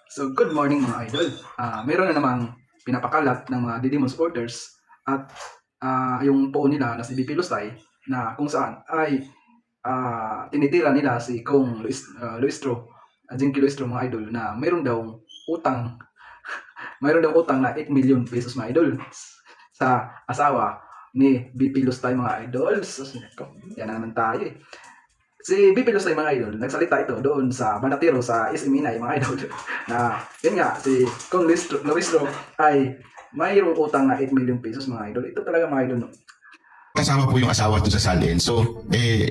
So, good morning mga idol. Meron na namang pinapakalat ng mga Didimon supporters at yung po nila na si BP Lustay na kung saan ay tinitira nila si Kong Luistro, Jinky Luistro mga idol na mayroon daw utang, mayroon daw utang na 8 million pesos mga idol sa asawa ni BP Lustay mga idol. So, yan na naman tayo eh. Si BP Lustay mga idol, nagsalita ito doon sa Banatiro sa SM Inay mga idol na yun nga, si Kong Luistro ay mayroong utang na 8 million pesos mga idol. Ito talaga mga idol. No? Kasama po yung asawa doon sa Salin. So,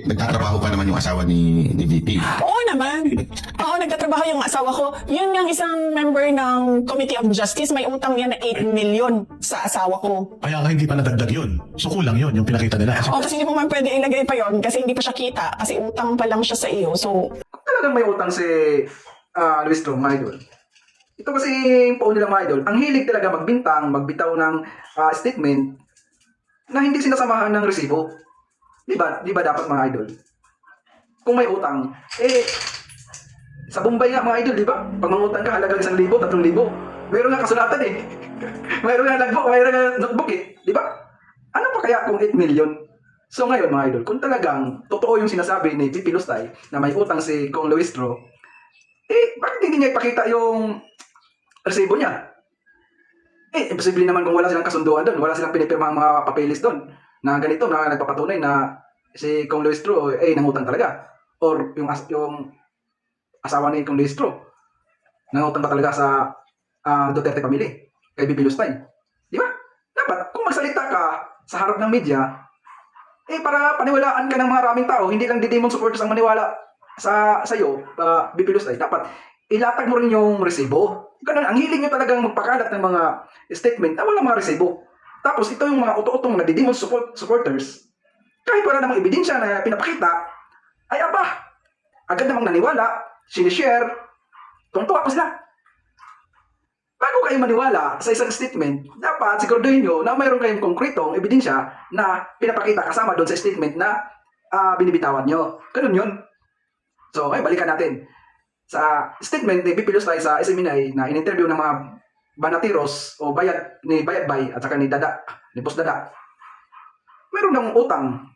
nagtatrabaho pa naman yung asawa ni VP. Oo naman. Oo, nagtatrabaho yung asawa ko. Yun yung isang member ng Committee of Justice. May utang yan na 8 million sa asawa ko. Kaya nga hindi pa nadagdag yun. So kulang yun, yung pinakita nila. O, kasi hindi mo man pwede ilagay pa yon kasi hindi pa siya kita. Kasi utang pa lang siya sa iyo. So, Kung talagang may utang si Luistro mga idol, ito kasi po nila mga idol, ang hilig talaga magbintang, magbitaw ng statement na hindi sinasamahan ng resibo. Di ba dapat mga idol? Kung may utang, sa Bombay nga mga idol, di ba? Pag mangutang ka, halagang 1,000, 3,000, mayroon nga kasulatan eh. Mayroon nga logbook, mayroon nga notebook eh. Di ba? Ano pa kaya kung 8 million? So ngayon mga idol, kung talagang totoo yung sinasabi ni BP Lustay na may utang si Kong Luistro, bakit hindi niya ipakita yung resibo niya? Imposible naman kung wala silang kasunduan doon, wala silang pinipirmang mga papeles doon na ganito, na nagpapatunay na si Kong Luistro nangutang talaga. Or yung asawa ni Kong Luistro nangutang pa talaga sa Duterte family kay BP Lustay. Di ba? Dapat, kung magsalita ka sa harap ng media, para paniwalaan ka ng mga maraming tao, hindi lang Didimon supporters ang maniwala sa iyo, BP Lustay, dapat ilatag mo rin yung resibo. Ganun, ang hiling nyo talagang magpakalat ng mga statement na wala mga resibo. Tapos ito yung mga uto-utong na Didimon supporters, kahit wala namang ebidensya na pinapakita, ay agad namang naniwala, sinishare, tuwang-tuwa pa sila. Bago kayo maniwala sa isang statement, dapat siguraduhin nyo na mayroon kayong konkretong ebidensya na pinapakita kasama doon sa statement na binibitawan nyo. Ganun yun. So, balikan natin. Sa statement ni BP Lustay sa SMNI na in-interview ng mga Banatiros o ni Bayadbay at saka ni Boss Dada, mayroon ng utang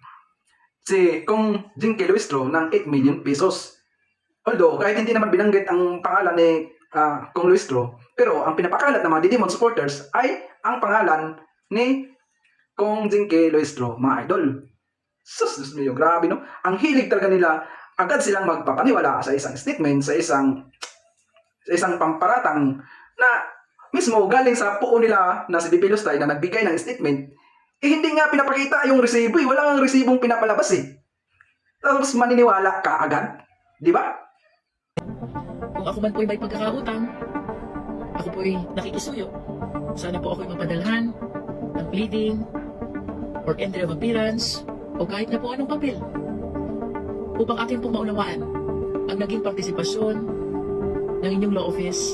si Kong Jinky Luistro ng 8 million pesos. Although, kahit hindi naman binanggit ang pangalan ni Kong Luistro, pero ang pinapakalat ng mga Didimon supporters ay ang pangalan ni Kong Jinky Luistro, mga idol. Sus, grabe no? Ang hilig talaga nila, agad silang magpapaniwala sa isang statement, sa isang pamparatang na mismo galing sa puo nila na si BP Lustay na nagbigay ng statement, hindi nga pinapakita yung resibo eh. Wala nga resibong pinapalabas eh. Tapos maniniwala ka agad. Di ba? Kung ako man po'y may pagkakautang, ako po'y nakikisuyo. Sana po ako'y mapadalhan ng pleading or entry of appearance o kahit na po anong papel upang atin pong maunawaan ang naging partisipasyon ng inyong law office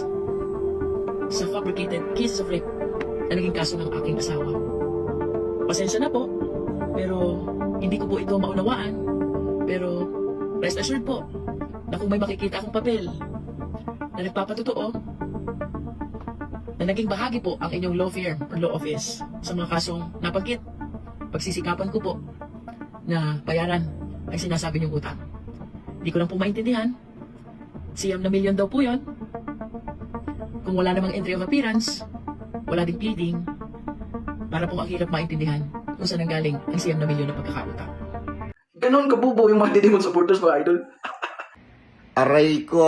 sa fabricated cases of rape na naging kaso ng aking asawa. Pasensya na po, pero hindi ko po ito maunawaan. Pero rest assured po na kung may makikita akong papel na nagpapatotoo na naging bahagi po ang inyong law firm or law office sa mga kasong nabanggit, pagsisikapan ko po na bayaran ay sinasabi niyong utang. Hindi ko lang po maintindihan. Siyam na milyon daw po yun. Kung wala namang entry of appearance, wala ding pleading, para pong ang hirap maintindihan kung saan nanggaling ang siyam na milyon na pagkakautang. Ganon kabubo yung mga Didimon supporters, mga idol. Aray ko!